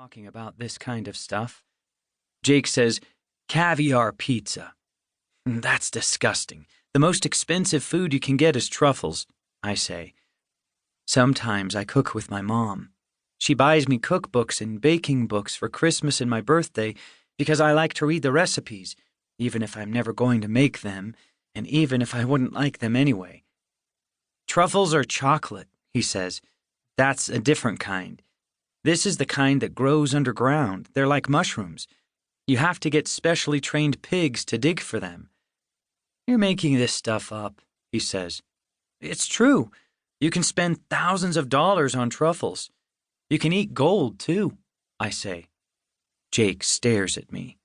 talking about this kind of stuff. Jake says, caviar pizza. That's disgusting. The most expensive food you can get is truffles, I say. Sometimes I cook with my mom. She buys me cookbooks and baking books for Christmas and my birthday because I like to read the recipes, even if I'm never going to make them, and even if I wouldn't like them anyway. Truffles are chocolate, he says. That's a different kind. This is the kind that grows underground. They're like mushrooms. You have to get specially trained pigs to dig for them. You're making this stuff up, he says. It's true. You can spend thousands of dollars on truffles. You can eat gold, too, I say. Jake stares at me.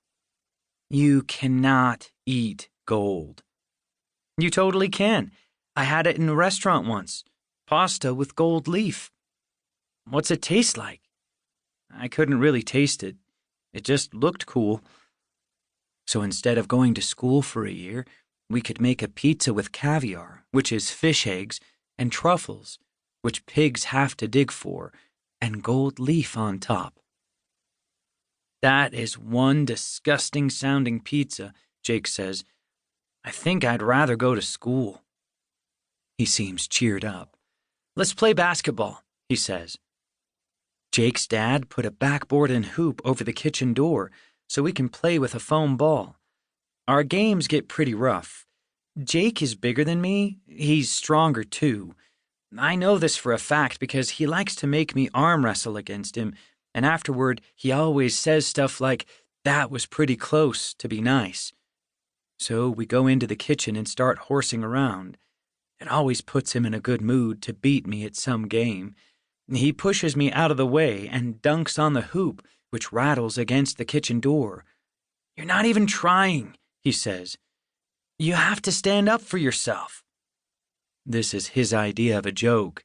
You cannot eat gold. You totally can. I had it in a restaurant once. Pasta with gold leaf. What's it taste like? I couldn't really taste it. It just looked cool. So instead of going to school for a year, we could make a pizza with caviar, which is fish eggs, and truffles, which pigs have to dig for, and gold leaf on top. That is one disgusting-sounding pizza, Jake says. I think I'd rather go to school. He seems cheered up. Let's play basketball, he says. Jake's dad put a backboard and hoop over the kitchen door so we can play with a foam ball. Our games get pretty rough. Jake is bigger than me. He's stronger, too. I know this for a fact because he likes to make me arm wrestle against him, and afterward he always says stuff like, "That was pretty close," to be nice. So we go into the kitchen and start horsing around. It always puts him in a good mood to beat me at some game. He pushes me out of the way and dunks on the hoop, which rattles against the kitchen door. "You're not even trying," he says. "You have to stand up for yourself." This is his idea of a joke,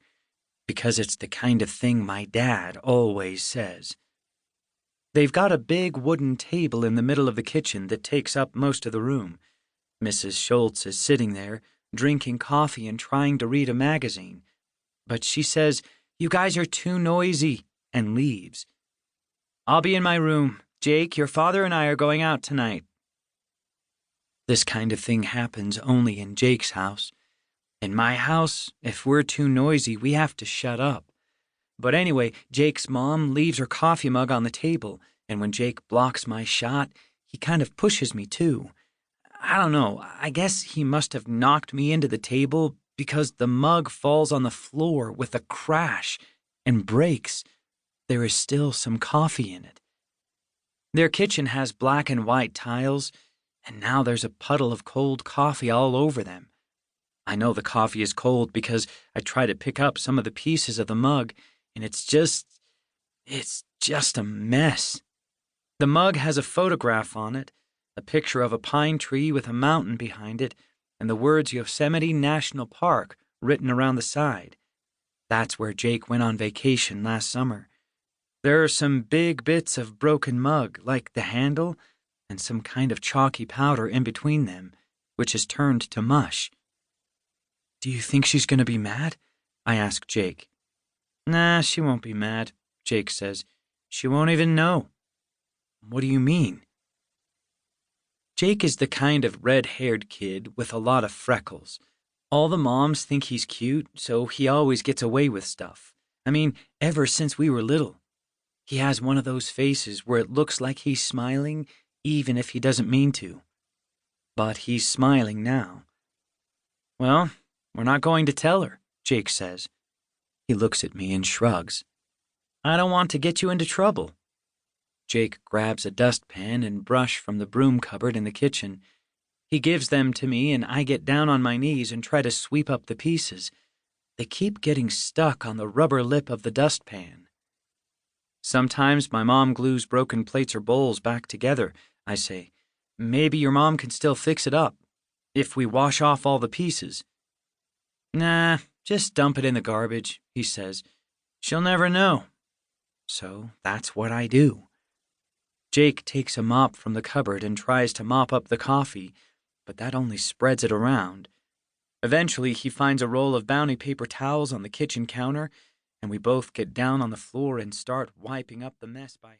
because it's the kind of thing my dad always says. They've got a big wooden table in the middle of the kitchen that takes up most of the room. Mrs. Schultz is sitting there, drinking coffee and trying to read a magazine. But she says, "You guys are too noisy," and leaves. "I'll be in my room. Jake, your father and I are going out tonight." This kind of thing happens only in Jake's house. In my house, if we're too noisy, we have to shut up. But anyway, Jake's mom leaves her coffee mug on the table, and when Jake blocks my shot, he kind of pushes me too. I don't know, I guess he must have knocked me into the table because the mug falls on the floor with a crash and breaks. There is still some coffee in it. Their kitchen has black and white tiles, and now there's a puddle of cold coffee all over them. I know the coffee is cold because I try to pick up some of the pieces of the mug, and it's just a mess. The mug has a photograph on it, a picture of a pine tree with a mountain behind it, and the words Yosemite National Park written around the side. That's where Jake went on vacation last summer. There are some big bits of broken mug, like the handle, and some kind of chalky powder in between them, which has turned to mush. "Do you think she's going to be mad?" I ask Jake. "Nah, she won't be mad," Jake says. "She won't even know." "What do you mean?" Jake is the kind of red-haired kid with a lot of freckles. All the moms think he's cute, so he always gets away with stuff. I mean, ever since we were little. He has one of those faces where it looks like he's smiling, even if he doesn't mean to. But he's smiling now. "Well, we're not going to tell her," Jake says. He looks at me and shrugs. "I don't want to get you into trouble." Jake grabs a dustpan and brush from the broom cupboard in the kitchen. He gives them to me, and I get down on my knees and try to sweep up the pieces. They keep getting stuck on the rubber lip of the dustpan. "Sometimes my mom glues broken plates or bowls back together," I say. "Maybe your mom can still fix it up, if we wash off all the pieces." "Nah, just dump it in the garbage," he says. "She'll never know." So that's what I do. Jake takes a mop from the cupboard and tries to mop up the coffee, but that only spreads it around. Eventually, he finds a roll of Bounty paper towels on the kitchen counter, and we both get down on the floor and start wiping up the mess by